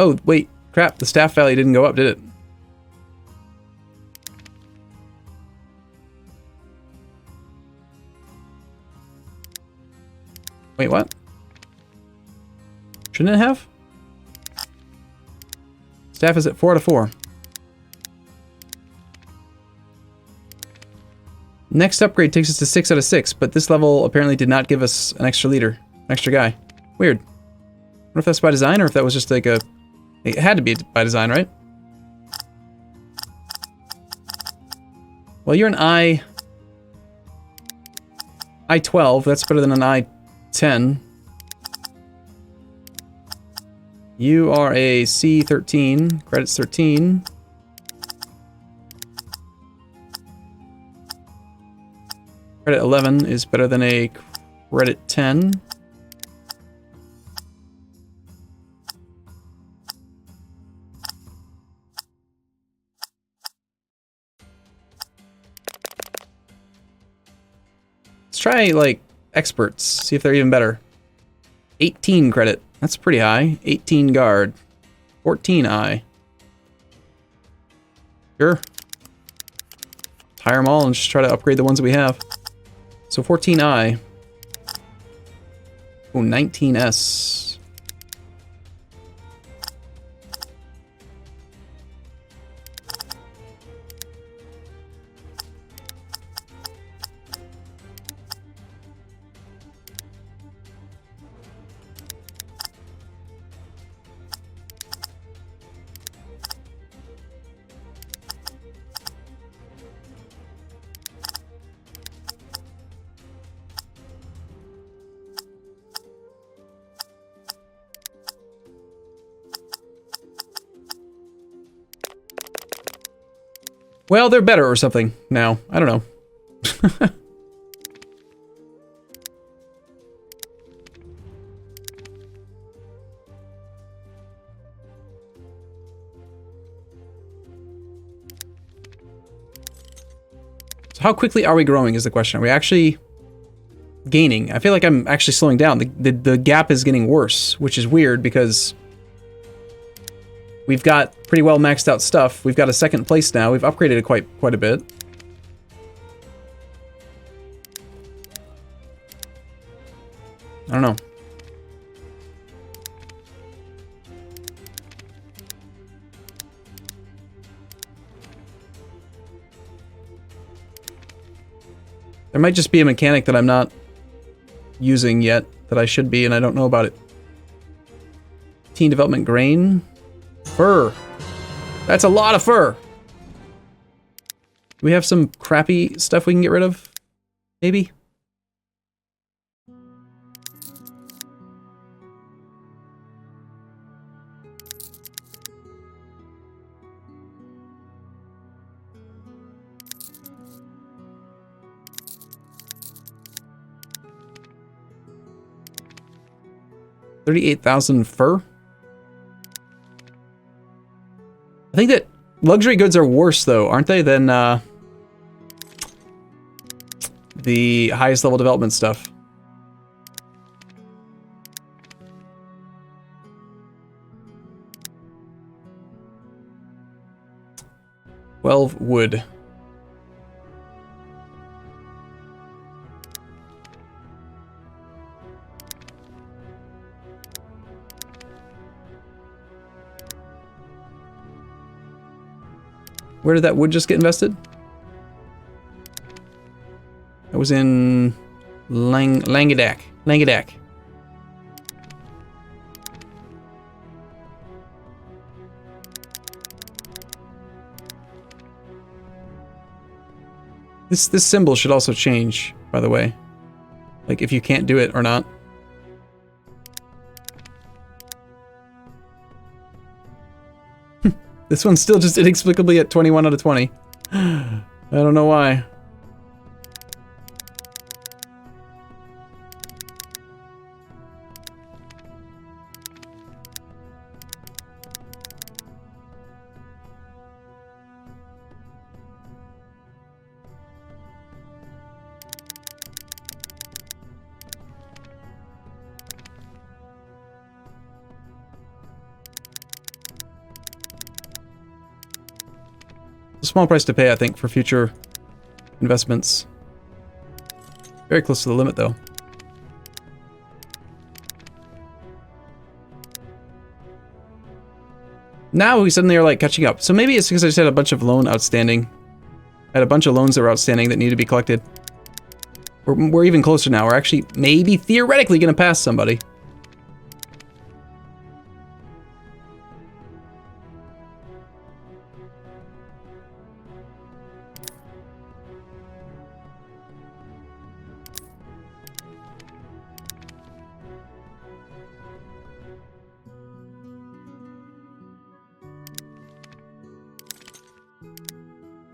Oh, wait. Crap, the staff value didn't go up, did it? Wait, what? Shouldn't it have? Staff is at 4 out of 4. Next upgrade takes us to 6 out of 6, but this level apparently did not give us an extra leader, an extra guy. Weird. I wonder if that's by design or if that was just like a... It had to be by design, right? Well, you're an I-12. That's better than an I-10. You are a C-13. Credits 13. Credit 11 is better than a credit 10. Let's try, like, experts. See if they're even better. 18 credit. That's pretty high. 18 guard. 14 eye. Sure. Hire them all and just try to upgrade the ones that we have. So 14 eye. Oh, 19 S. Well, they're better or something now. I don't know. So how quickly are we growing is the question. Are we actually gaining? I feel like I'm actually slowing down. The gap is getting worse, which is weird because we've got pretty well maxed out stuff. We've got a second place now. We've upgraded it quite a bit. I don't know. There might just be a mechanic that I'm not using yet that I should be, and I don't know about it. Teen development grain. Fur. That's a lot of fur. Do we have some crappy stuff we can get rid of? Maybe? $38,000 fur? I think that luxury goods are worse, though, aren't they, than the highest level development stuff? 12 wood. Where did that wood just get invested? That was in Languedoc. This symbol should also change, by the way. Like if you can't do it or not. This one's still just inexplicably at 21 out of 20. I don't know why. It's a small price to pay, I think, for future investments. Very close to the limit, though. Now we suddenly are, like, catching up. So maybe it's because I just had a bunch of loan outstanding. I had a bunch of loans that were outstanding that need to be collected. We're even closer now. We're actually, maybe, theoretically going to pass somebody.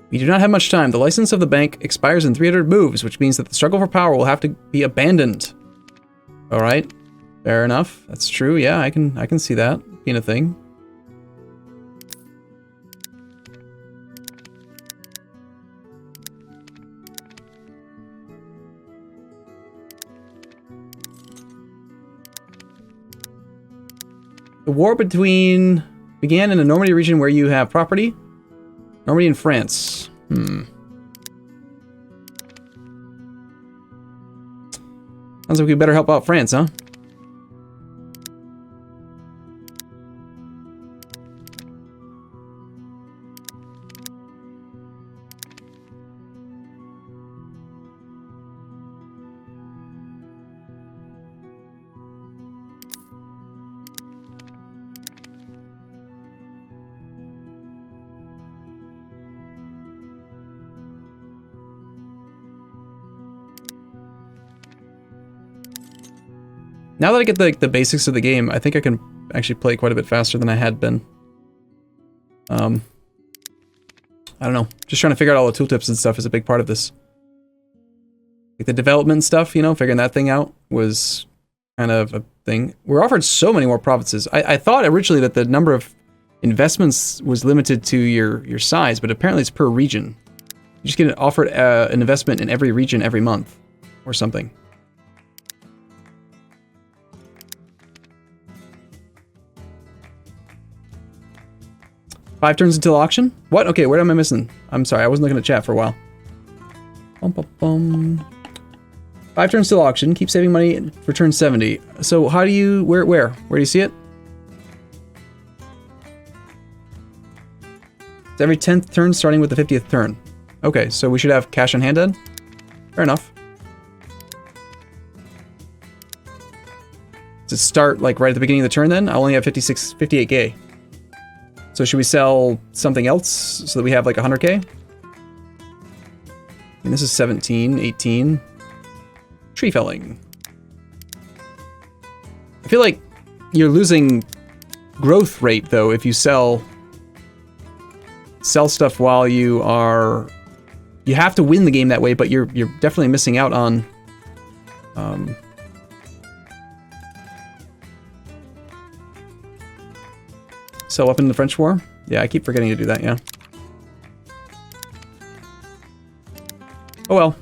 We do not have much time. The license of the bank expires in 300 moves, which means that the struggle for power will have to be abandoned. All right, fair enough. That's true. Yeah, I can see that being a thing. The war began in the Normandy region where you have property. Normandy and France. Sounds like we better help out France, huh? Now that I get the basics of the game, I think I can actually play quite a bit faster than I had been. I don't know. Just trying to figure out all the tooltips and stuff is a big part of this. Like the development stuff, you know, figuring that thing out was kind of a thing. We're offered so many more provinces. I thought originally that the number of investments was limited to your size, but apparently it's per region. You just get offered an investment in every region every month or something. Five turns until auction? What? Okay, where am I missing? I'm sorry, I wasn't looking at chat for a while. Bum, bum, bum. 5 turns till auction. Keep saving money for turn 70. So how do you... Where do you see it? It's every 10th turn starting with the 50th turn. Okay, so we should have cash on hand then? Fair enough. Does it start like right at the beginning of the turn then? I only have 58k. So should we sell something else so that we have like 100k? And this is 17, 18. Tree felling. I feel like you're losing growth rate though if you sell stuff while you are... You have to win the game that way, but you're definitely missing out on... Sell up in the French War? Yeah, I keep forgetting to do that, yeah. Oh well.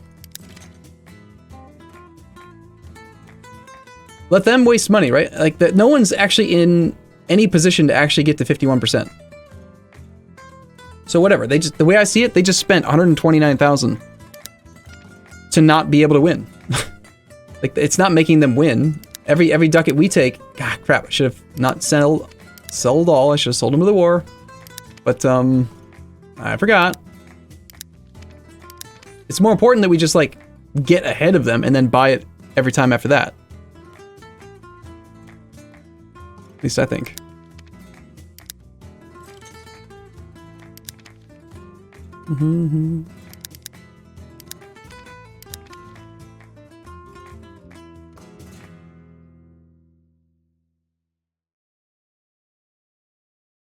Let them waste money, right? Like, that. No one's actually in any position to actually get to 51%. So whatever, they just, the way I see it, they just spent 129,000 to not be able to win. Like, it's not making them win. Every ducat we take, God, crap, I should have not sold all. I should have sold them to the war. But, I forgot. It's more important that we just, like, get ahead of them and then buy it every time after that. At least I think.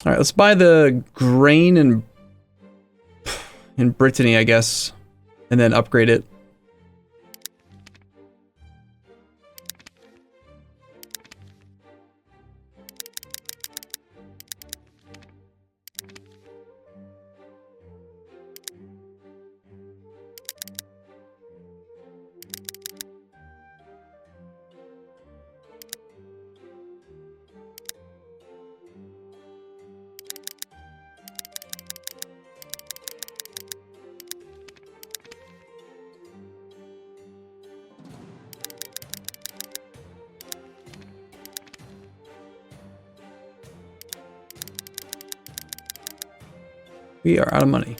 Alright, let's buy the grain in Brittany, I guess, and then upgrade it. We are out of money.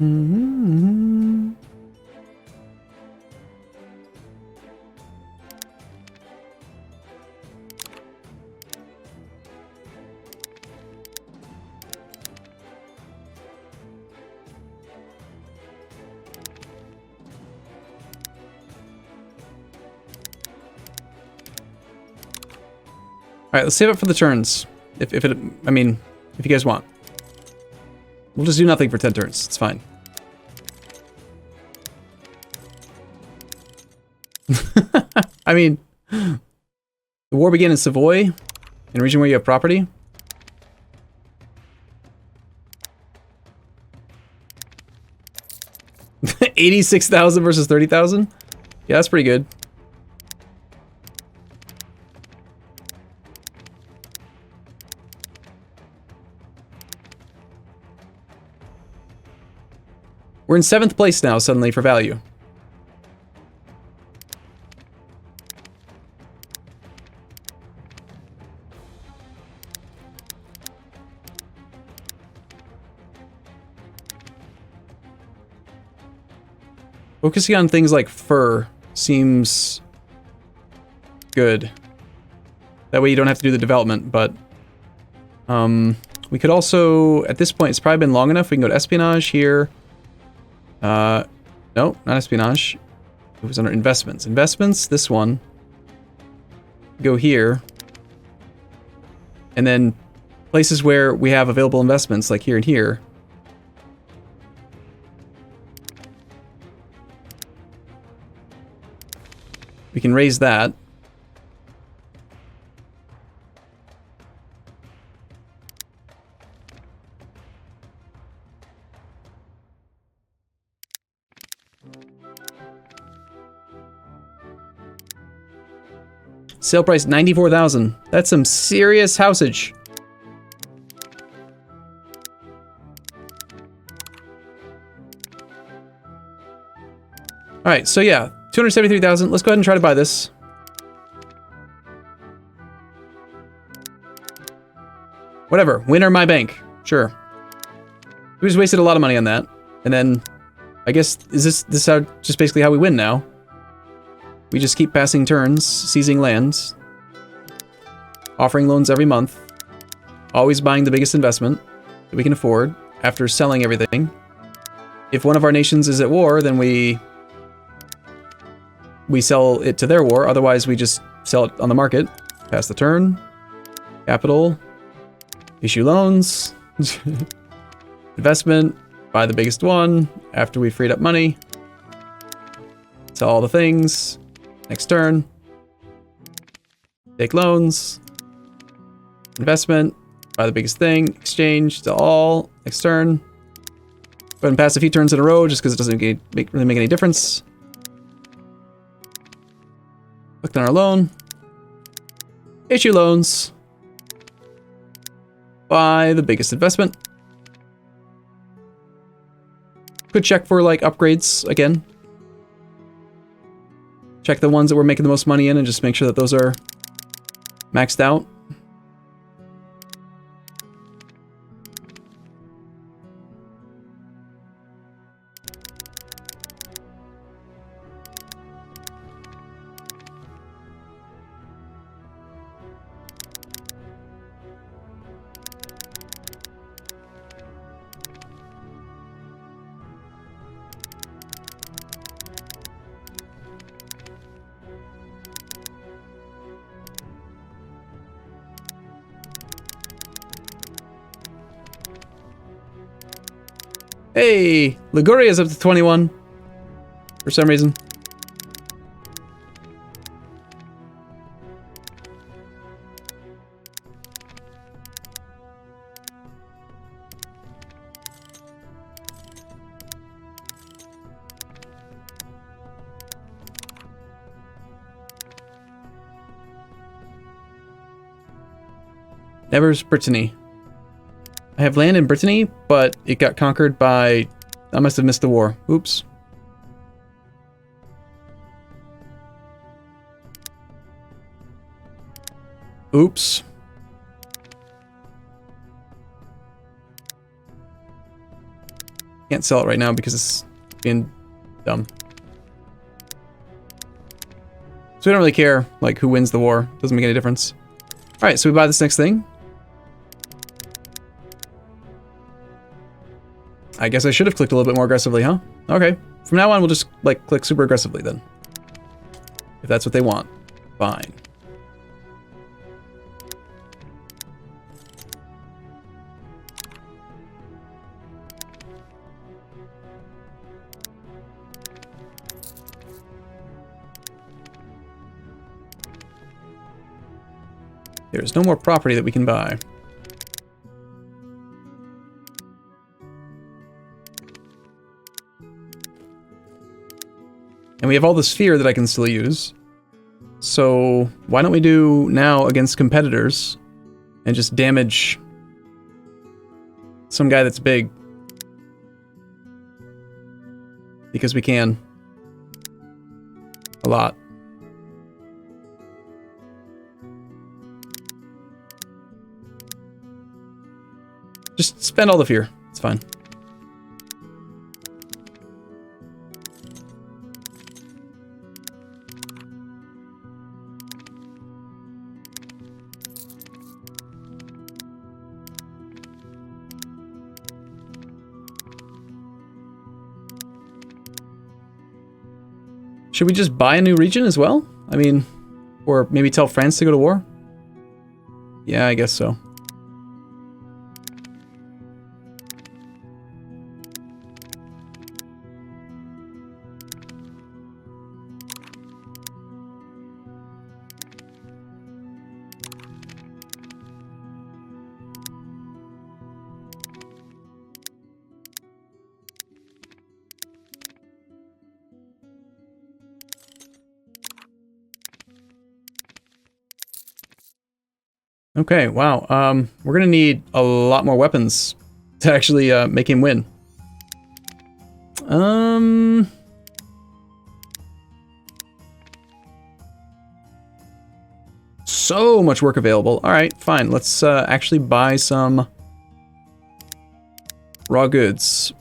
Mm-hmm. All right, let's save it for the turns. If you guys want. We'll just do nothing for 10 turns. It's fine. I mean, the war began in Savoy, in a region where you have property. $86,000 versus 30,000? Yeah, that's pretty good. We're in 7th place now, suddenly, for value. Focusing on things like fur seems good. That way you don't have to do the development, but... we could also, at this point, it's probably been long enough, we can go to espionage here. No, not espionage. It was under investments. Investments, this one. Go here. And then places where we have available investments, like here and here. We can raise that. Sale price 94,000. That's some serious houseage. All right, so yeah, 273,000. Let's go ahead and try to buy this. Whatever. Winner my bank. Sure. We just wasted a lot of money on that. And then, I guess, is this how, just basically how we win now? We just keep passing turns, seizing lands, offering loans every month, always buying the biggest investment that we can afford after selling everything. If one of our nations is at war, then we sell it to their war. Otherwise, we just sell it on the market. Pass the turn. Capital. Issue loans. Investment. Buy the biggest one after we freed up money. Sell all the things. Next turn. Take loans. Investment. Buy the biggest thing. Exchange. Sell all. Next turn. Go ahead and pass a few turns in a row just because it doesn't really make any difference. Click on our loan. Issue loans. Buy the biggest investment. Could check for like upgrades again. Check the ones that we're making the most money in and just make sure that those are maxed out. Hey, Liguria's up to 21 for some reason. Never's Brittany. I have land in Brittany, but it got conquered by I must have missed the war. Oops. Oops. Can't sell it right now because it's being dumb. So we don't really care, like, who wins the war. Doesn't make any difference. Alright, so we buy this next thing. I guess I should have clicked a little bit more aggressively, huh? Okay. From now on, we'll just, like, click super aggressively then. If that's what they want. Fine. There's no more property that we can buy. And we have all this fear that I can still use. So why don't we do now against competitors and just damage some guy that's big. Because we can. A lot. Just spend all the fear. It's fine. Should we just buy a new region as well? I mean, or maybe tell France to go to war? Yeah, I guess so. Okay, wow. We're gonna need a lot more weapons to actually make him win. So much work available. All right, fine. Let's actually buy some raw goods.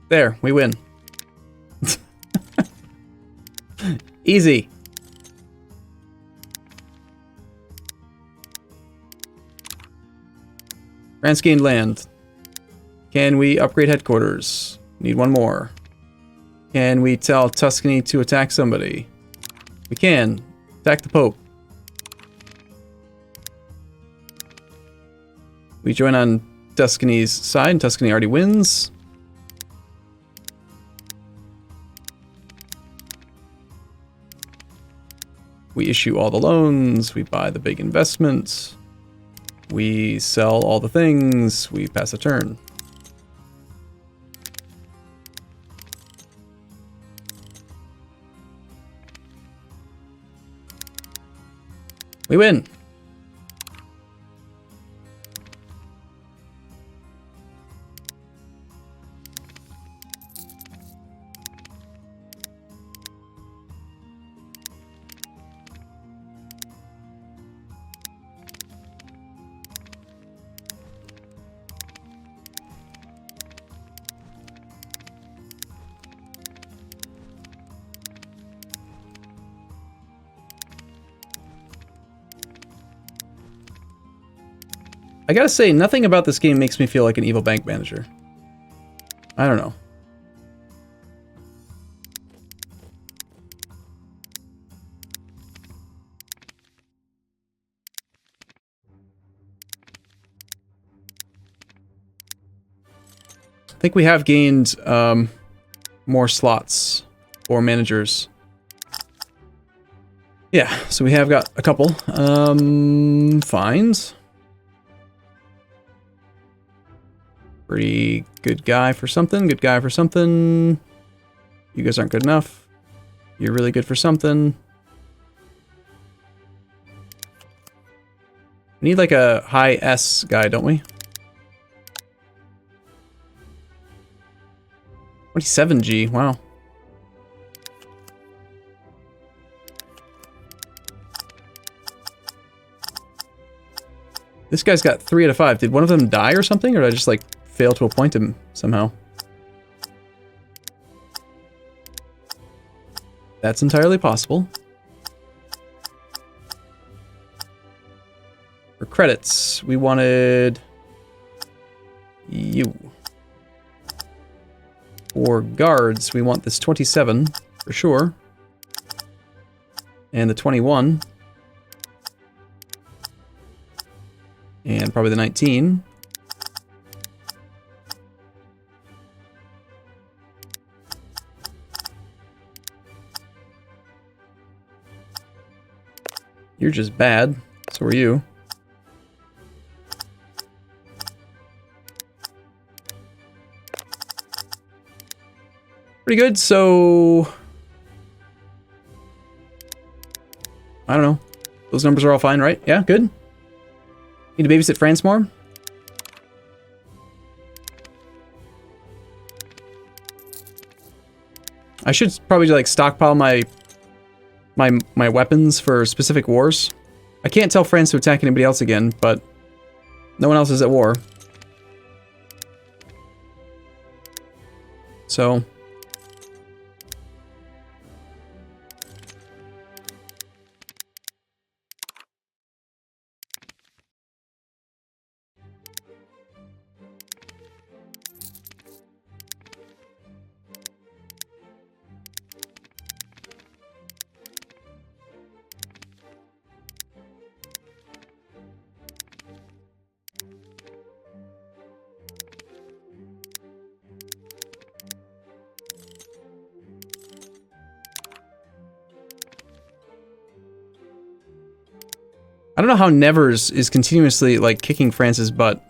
There, we win. Easy. France gained land. Can we upgrade headquarters? Need one more. Can we tell Tuscany to attack somebody? We can. Attack the Pope. We join on Tuscany's side. Tuscany already wins. We issue all the loans, we buy the big investments, we sell all the things, we pass a turn. We win! I gotta say, nothing about this game makes me feel like an evil bank manager. I don't know. I think we have gained more slots for managers. Yeah, so we have got a couple. Fines. Pretty good guy for something, good guy for something. You guys aren't good enough. You're really good for something. We need like a high S guy, don't we? 27G, wow. This guy's got 3 out of 5. Did one of them die or something? Or did I just like fail to appoint him somehow? That's entirely possible. For credits, we wanted you. For guards, we want this 27 for sure. And the 21. And probably the 19. You're just bad. So are you. Pretty good, so... I don't know. Those numbers are all fine, right? Yeah, good. Need to babysit France more? I should probably like stockpile my weapons for specific wars. I can't tell France to attack anybody else again, but no one else is at war. So... I don't know how Nevers is continuously, like, kicking France's butt.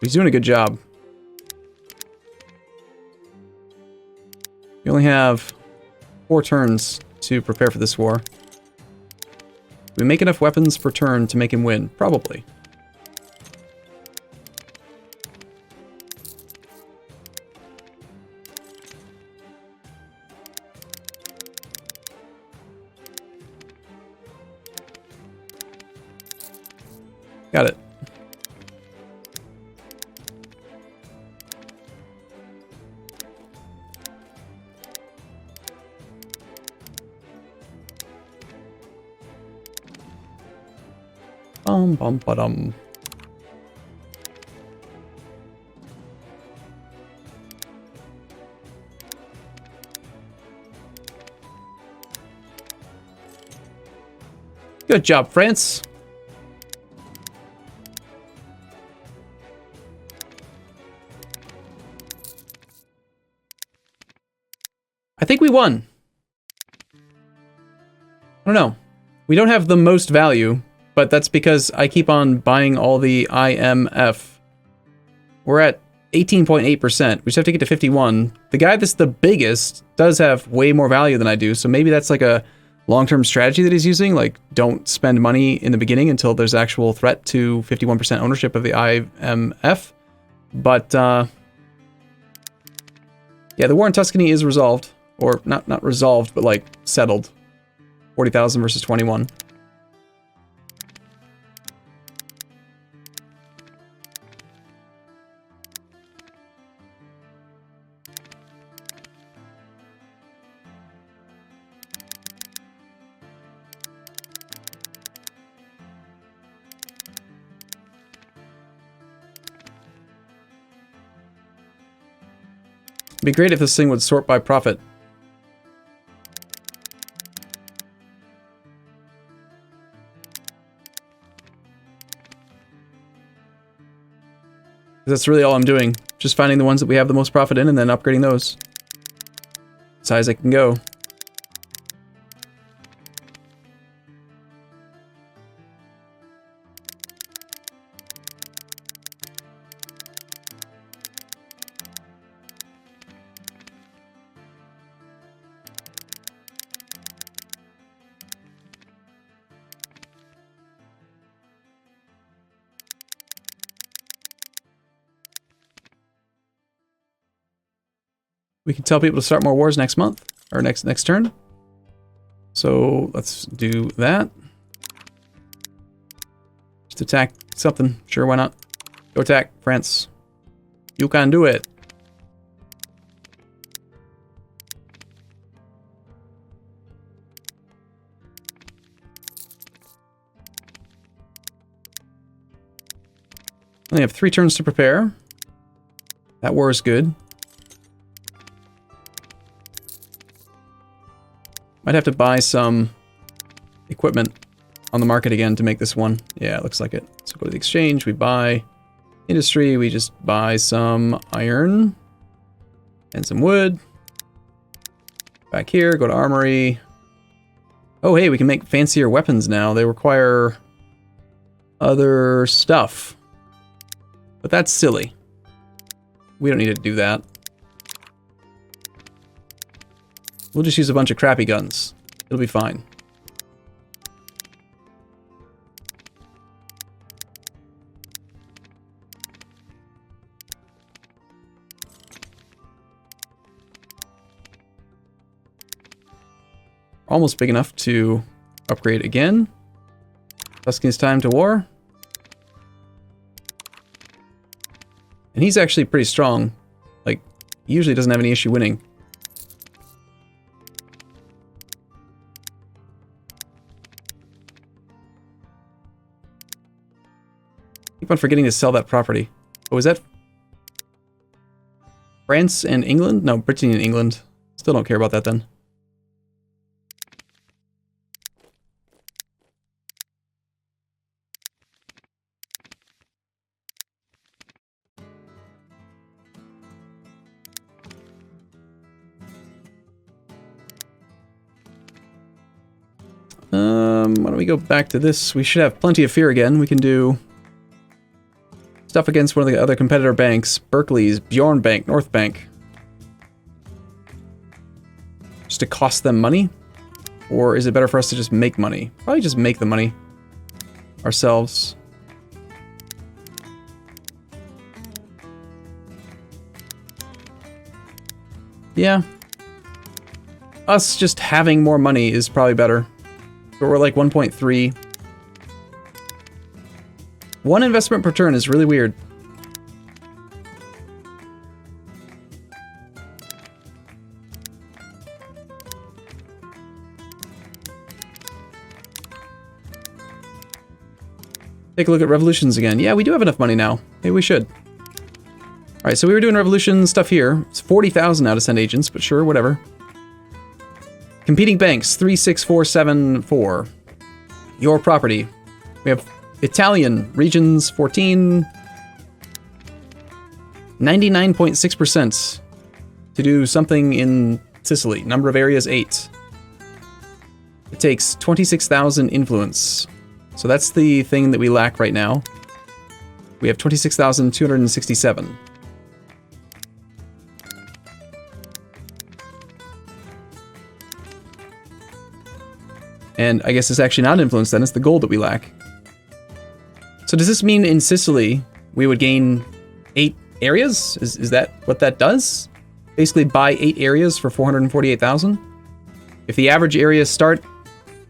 He's doing a good job. We only have 4 turns to prepare for this war. Do we make enough weapons per turn to make him win? Probably. Got it. Bum ba dum. Good job, France. I think we won. I don't know. We don't have the most value, but that's because I keep on buying all the IMF. We're at 18.8%. We just have to get to 51. The guy that's the biggest does have way more value than I do, so maybe that's like a long-term strategy that he's using. Like, don't spend money in the beginning until there's actual threat to 51% ownership of the IMF. But, yeah, the war in Tuscany is resolved. Or, not resolved, but, like, settled. 40,000 versus 21. It'd be great if this thing would sort by profit. That's really all I'm doing. Just finding the ones that we have the most profit in and then upgrading those. As high as I can go. We can tell people to start more wars next month, or next turn. So let's do that. Just attack something. Sure, why not? Go attack, France. You can do it. Only have 3 turns to prepare. That war is good. Might have to buy some equipment on the market again to make this one. Yeah, it looks like it. So go to the exchange, we buy industry, we just buy some iron and some wood. Back here, go to armory. Oh, hey, we can make fancier weapons now. They require other stuff. But that's silly. We don't need to do that. We'll just use a bunch of crappy guns. It'll be fine. Almost big enough to upgrade again. Tuscany's time to war. And he's actually pretty strong. Like, he usually doesn't have any issue winning. Keep on forgetting to sell that property. Oh, is that France and England? No, Britain and England. Still don't care about that then. Why don't we go back to this? We should have plenty of fear again. We can do stuff against one of the other competitor banks. Berkeley's, Bjorn Bank, North Bank. Just to cost them money? Or is it better for us to just make money? Probably just make the money ourselves. Yeah. Us just having more money is probably better. But we're like 1.3. One investment per turn is really weird. Take a look at revolutions again. Yeah, we do have enough money now. Maybe we should. Alright, so we were doing revolution stuff here. It's 40,000 now to send agents, but sure, whatever. Competing banks, 36474. Your property. We have Italian, regions 14. 99.6% to do something in Sicily. Number of areas, 8. It takes 26,000 influence. So that's the thing that we lack right now. We have 26,267. And I guess it's actually not influence then, it's the gold that we lack. So does this mean in Sicily we would gain 8 areas? Is that what that does? Basically buy 8 areas for 448,000? If the average area start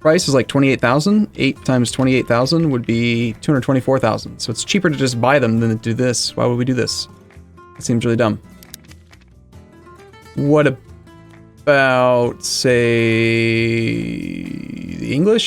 price is like 28,000, 8 times 28,000 would be 224,000. So it's cheaper to just buy them than to do this. Why would we do this? It seems really dumb. What about, say, the English?